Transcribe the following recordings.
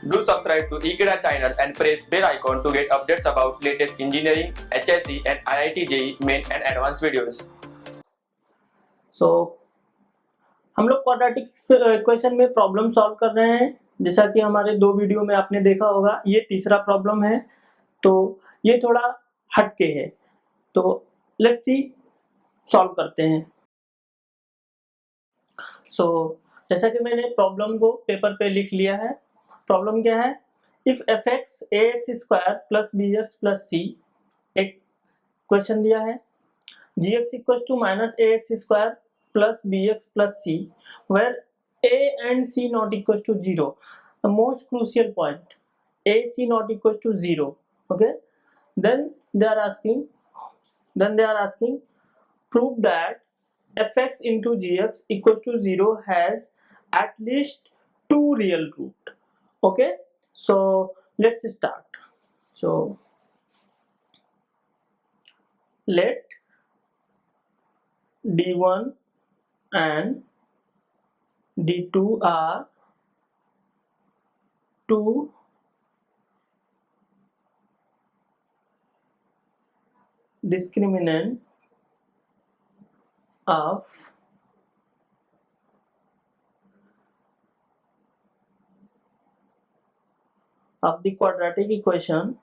Do subscribe to Ekeeda channel and press bell icon to get updates about latest engineering, HSC and IIT JEE main and advanced videos. So हम लोग quadratic equation में problem solve कर रहे हैं। जैसा कि हमारे 2 video में आपने देखा होगा, ये तीसरा प्रॉब्लम है, तो ये थोड़ा हटके है। तो लेट्स सी सॉल्व करते हैं। सो जैसा कि मैंने प्रॉब्लम को पेपर पे लिख लिया है। प्रॉब्लम क्या है? If f x a x square plus b x plus c, एक क्वेश्चन दिया है। G x equal to minus a x square plus bx plus c, where a and c not equals to 0. The most crucial point, a c not equals to 0. Okay, then they are asking prove that fx into gx equals to 0 has at least 2 real root. Okay, so let's start. So let d1 and d2 are two discriminant of the quadratic equation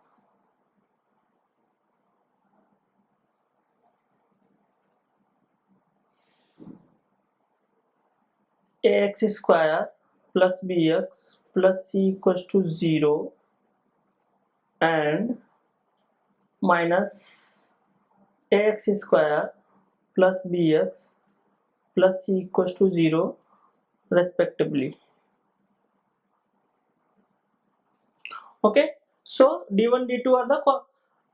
ax square plus bx plus c equals to 0 and minus ax square plus bx plus c equals to 0 respectively. Okay, so d1 d2 are the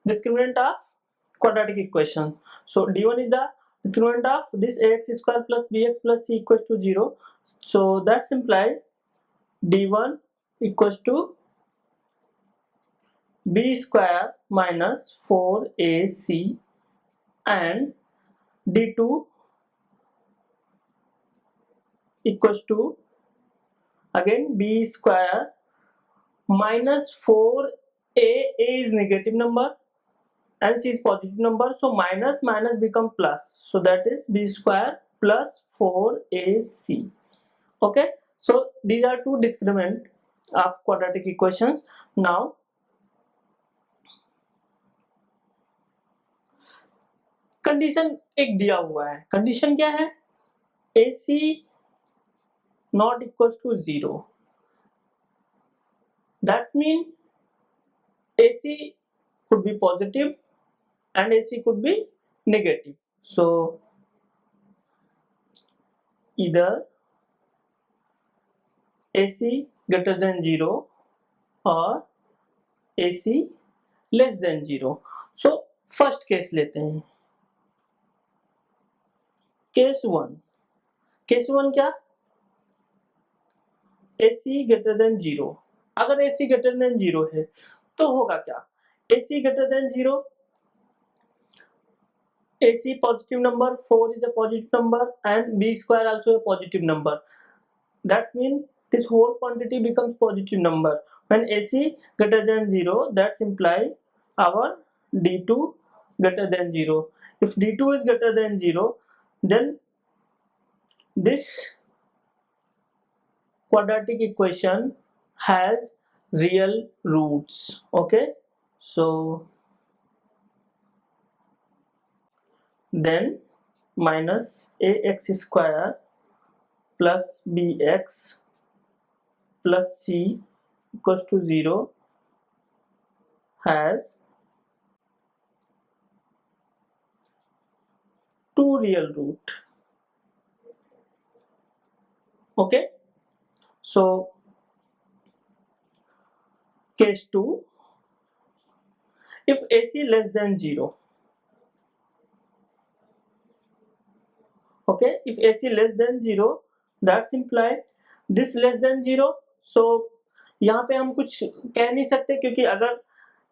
discriminant of quadratic equation. So d1 is the discriminant of this ax square plus bx plus c equals to 0. So that's implied d1 equals to b square minus 4ac and d2 equals to again b square minus 4a is negative number and c is positive number, so minus minus become plus, so that is b square plus 4ac. Okay, so these are two discriminant of quadratic equations. Now condition एक दिया हुआ है। Condition क्या है? AC not equals to 0. That means AC could be positive and AC could be negative. So either AC greater than 0 or AC less than 0. So first case लेते हैं। Case 1 क्या? AC greater than 0. अगर AC greater than 0 है तो होगा क्या? AC greater than 0, AC positive number, 4 is a positive number and b square also a positive number. That means this whole quantity becomes positive number. When AC greater than 0, that's imply our d2 greater than 0. If d2 is greater than 0, then this quadratic equation has real roots. Okay, so then minus ax square plus bx plus c equals to 0 has two real root. Okay, so case 2, if AC less than 0. Okay, if AC less than 0, that's imply this less than 0. So यहाँ पे हम कुछ कह नहीं सकते, क्योंकि अगर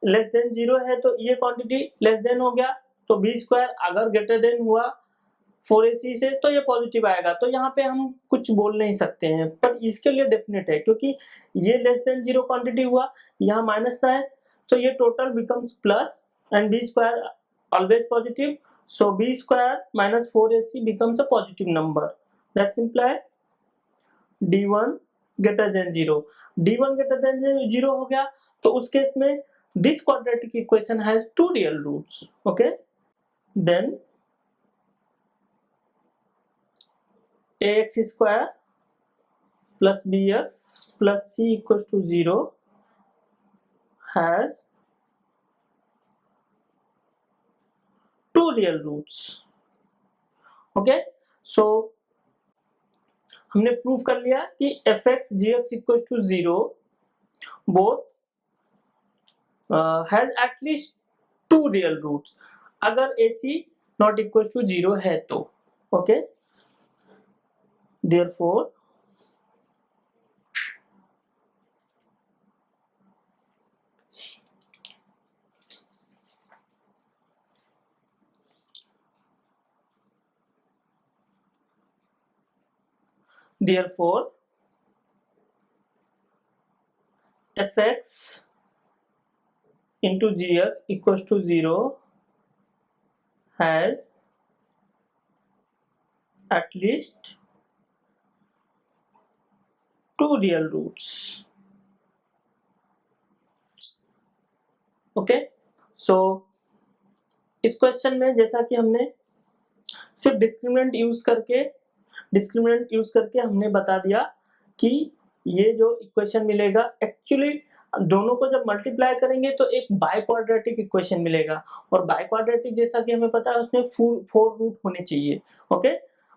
less than 0 है तो ये क्वांटिटी लेस देन हो गया, तो बी स्क्वायर अगर ग्रेटर देन हुआ 4ac से तो ये पॉजिटिव आएगा, तो यहाँ पे हम कुछ बोल नहीं सकते हैं, पर इसके लिए डेफिनेट है क्योंकि ये लेस देन 0 क्वांटिटी हुआ, यहाँ माइनस का है, तो ये total becomes plus and B square always positive, so b square minus 4ac becomes a positive number. That's imply d1 greater than 0. d1 greater than 0 हो गया, तो उस केस में this quadratic equation has two real roots. Okay, then ax square plus bx plus c equals to 0 has two real roots. Okay, so हमने prove कर लिया कि fx gx equals to 0 both has at least two real roots अगर ac not equals to 0 है तो. Okay, therefore fx into gx equals to 0 has at least two real roots. Okay, so इस question में जैसा कि हमने सिर्फ discriminant use करके हमने बता दिया कि ये जो इक्वेशन मिलेगा एक्चुअली दोनों को जब मल्टीप्लाई करेंगे तो एक बाय क्वाड्रेटिक इक्वेशन मिलेगा, और बाय क्वाड्रेटिक जैसा कि हमें पता है उसमें 4 रूट होने चाहिए. ओके,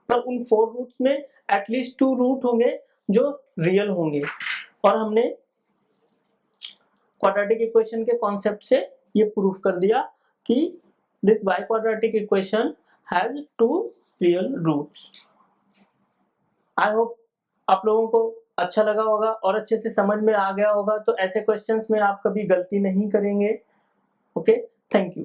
पर उन 4 रूट्स में एटलीस्ट 2 रूट होंगे जो रियल होंगे, और हमने क्वाड्रेटिक इक्वेशन के कॉन्सेप्ट से ये प्रूफ कर दिया कि this biquadratic equation has 2 real roots. I hope आप लोगों को अच्छा लगा होगा और अच्छे से समझ में आ गया होगा, तो ऐसे क्वेश्चंस में आप कभी गलती नहीं करेंगे. Okay, thank you.